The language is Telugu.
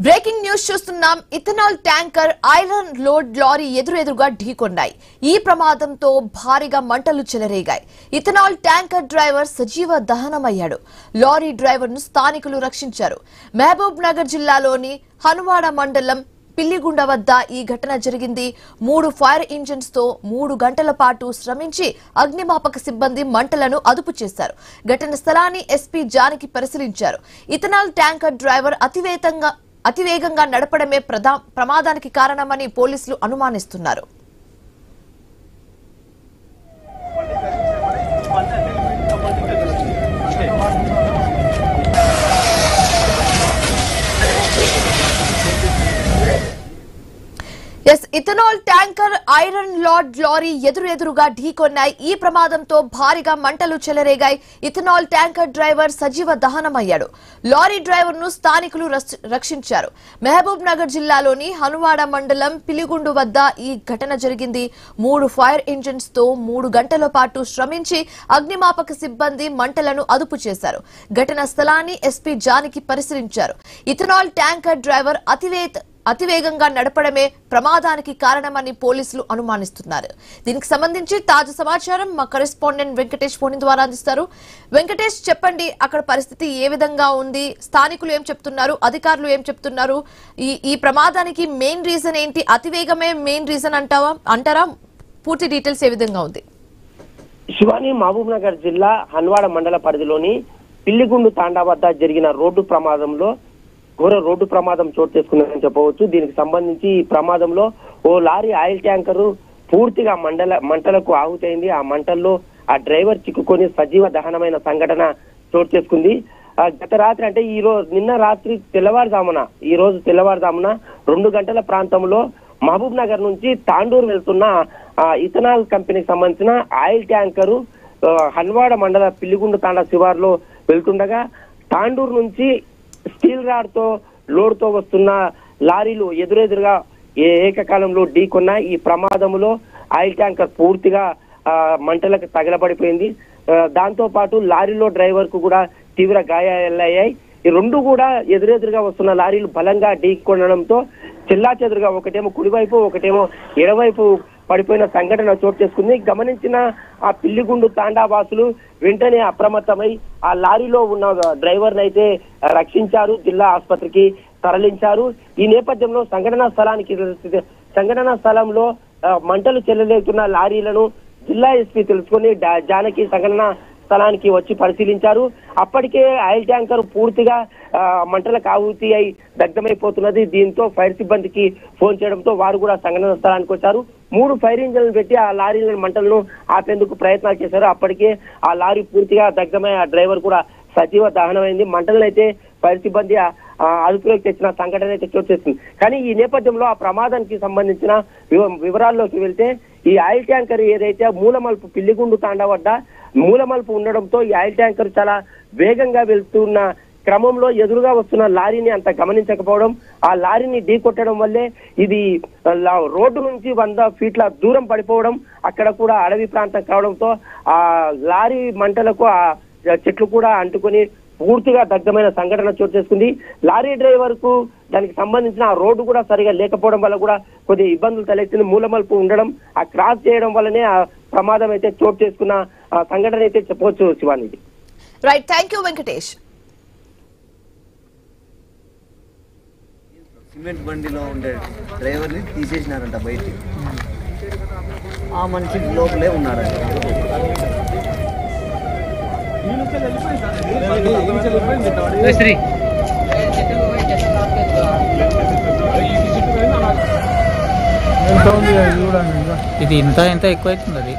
బ్రేకింగ్ న్యూస్ చూస్తున్నాం. Ethanol tanker iron load lorry ఎదురుగా ఢీకొన్నాయి. ఈ ప్రమాదంతో భారీగా మంటలు చెలరేగాయి. ఇథనాల్ ట్యాంకర్ డ్రైవర్ సజీవ దహనమయ్యాడు. లారీ డ్రైవర్ ను స్థానికులు రక్షించారు. మహబూబ్ నగర్ జిల్లాలోని హనువాడ మండలం పిల్లిగుండ వద్ద ఈ ఘటన జరిగింది. 3 ఫైర్ ఇంజిన్స్ తో 3 గంటల పాటు శ్రమించి అగ్నిమాపక సిబ్బంది మంటలను అదుపు చేశారు. ఘటన స్థలాన్ని ఎస్పీ జానకి పరిశీలించారు. ఇథనాల్ ట్యాంకర్ డ్రైవర్ అతివేగంగా నడపడమే ప్రమాదానికి కారణమని పోలీసులు అనుమానిస్తున్నారు. Ethanol tanker iron load lorry ఎదురుగా ఢీకొన్నాయి. ఈ ప్రమాదంతో భారీగా మంటలు చెలరేగాయి. ఇథనాల్ ట్యాంకర్ డ్రైవర్ సజీవ దహనమయ్యాడు. లారీ డ్రైవర్ ను స్థానికులు రక్షించారు. మహబూబ్ నగర్ జిల్లాలోని హనువాడ మండలం పిలిగుండు వద్ద ఈ ఘటన జరిగింది. 3 ఫైర్ ఇంజిన్స్ తో 3 గంటల పాటు శ్రమించి అగ్నిమాపక సిబ్బంది మంటలను అదుపు చేశారు. ఘటన స్థలాన్ని ఎస్పీ జానకి పరిశీలించారు. ఇథనాల్ ట్యాంకర్ డ్రైవర్ అతివేగంగా నడపడమే ప్రమాదానికి కారణమని పోలీసులు అనుమానిస్తున్నారు. దీనికి సంబంధించి తాజా సమాచారం మా కరెస్పాండెంట్ వెంకటేష్ ఫోన్ ద్వారా అందిస్తారు. వెంకటేష్, చెప్పండి, అక్కడ పరిస్థితి ఏ విధంగా ఉంది? స్థానికులు ఏం చెప్తున్నారు, అధికారులు ఏం చెప్తున్నారు? ఈ ప్రమాదానికి మెయిన్ రీజన్ ఏంటి? అతివేగమే మెయిన్ రీజన్ అంటారా? పూర్తి డీటెయిల్స్ ఏ విధంగా ఉంది? శివాని, మహబూబ్ నగర్ జిల్లా హన్వాడ మండల పరిధిలోని పిల్లిగుండు తాండా వద్ద జరిగిన రోడ్డు ప్రమాదంలో ఘోర రోడ్డు ప్రమాదం చోటు చేసుకుందని చెప్పవచ్చు. దీనికి సంబంధించి ఈ ప్రమాదంలో ఓ లారీ ఆయిల్ ట్యాంకరు పూర్తిగా మంటలకు ఆహుతైంది. ఆ మంటల్లో ఆ డ్రైవర్ చిక్కుకొని సజీవ దహనమైన సంఘటన చోటు చేసుకుంది. గత రాత్రి అంటే నిన్న రాత్రి ఈ రోజు తెల్లవారుజామున 2 గంటల ప్రాంతంలో మహబూబ్ నగర్ నుంచి తాండూరు వెళ్తున్న ఇథనాల్ కంపెనీకి సంబంధించిన ఆయిల్ ట్యాంకరు హన్వాడ మండల పిల్లిగుండు తాండా శివార్లో వెళ్తుండగా తాండూరు నుంచి స్టీల్ రాడ్ తో లోడ్ తో వస్తున్న లారీలు ఎదురుగా ఏకకాలంలో ఢీకొన్నాయి. ఈ ప్రమాదంలో ఆయిల్ ట్యాంకర్ పూర్తిగా మంటలకు తగలబడిపోయింది. దాంతో పాటు లారీలో డ్రైవర్ కు కూడా తీవ్ర గాయాలయ్యాయి. ఈ రెండు కూడా ఎదురుగా వస్తున్న లారీలు బలంగా ఢీకొనడంతో చెల్లాచెదురుగా ఒకటేమో కుడివైపు ఒకటేమో ఎడవైపు పడిపోయిన సంఘటన చోటు చేసుకుంది. గమనించిన ఆ పిల్లిగుండు తాండా వాసులు వెంటనే అప్రమత్తమై ఆ లారీలో ఉన్న డ్రైవర్ అయితే రక్షించారు, జిల్లా ఆసుపత్రికి తరలించారు. ఈ నేపథ్యంలో సంఘటన స్థలంలో మంటలు చెల్లలేకున్న లారీలను జిల్లా ఎస్పీ తెలుసుకుని జానకి సంఘటన స్థలానికి వచ్చి పరిశీలించారు. అప్పటికే ఆయిల్ ట్యాంకర్ పూర్తిగా మంటలకు ఆహుతి అయి దగ్ధమైపోతున్నది. దీంతో ఫైర్ సిబ్బందికి ఫోన్ చేయడంతో వారు కూడా సంఘటన స్థలానికి వచ్చారు. 3 ఫైర్ ఇంజన్లు పెట్టి ఆ లారీల మంటలను ఆపేందుకు ప్రయత్నాలు చేశారు. అప్పటికే ఆ లారీ పూర్తిగా దగ్ధమై ఆ డ్రైవర్ కూడా సజీవ దహనమైంది. మంటలను అయితే ఫైర్ సిబ్బంది అదుపులోకి తెచ్చిన సంఘటన అయితే చోటు చేస్తుంది. కానీ ఈ నేపథ్యంలో ఆ ప్రమాదానికి సంబంధించిన వివరాల్లోకి వెళ్తే ఈ ఆయిల్ ట్యాంకర్ ఏదైతే మూలమలుపు పిల్లిగుండు తాండా వద్ద మూలమలుపు ఉండడంతో ఈ ఆయిల్ ట్యాంకర్ చాలా వేగంగా వెళ్తున్న క్రమంలో ఎదురుగా వస్తున్న లారీని అంత గమనించకపోవడం, ఆ లారీని ఢీకొట్టడం వల్లే ఇది రోడ్డు నుంచి 100 ఫీట్ల దూరం పడిపోవడం, అక్కడ కూడా అడవి ప్రాంతం కావడంతో ఆ లారీ మంటలకు ఆ చెట్లు కూడా అంటుకొని పూర్తిగా దగ్ధమైన సంఘటన చోటు చేసుకుంది. లారీ డ్రైవర్ కు దానికి సంబంధించిన ఆ రోడ్డు కూడా సరిగా లేకపోవడం వల్ల కూడా కొద్దిగా ఇబ్బందులు తలెత్తింది. మూలమలుపు ఉండడం, ఆ క్రాస్ చేయడం వల్లనే ఆ ప్రమాదం అయితే చోటు చేసుకున్న సంఘటన అయితే చెప్పవచ్చు. శివానికి right, thank you Venkatesh. Cement బండిలో ఉండే డ్రైవర్ని తీసేసినారంట బయటికి. ఆ మనిషి లోపలే ఉన్నారంట. ఇది ఇంత ఎక్కువ అవుతుంది. అది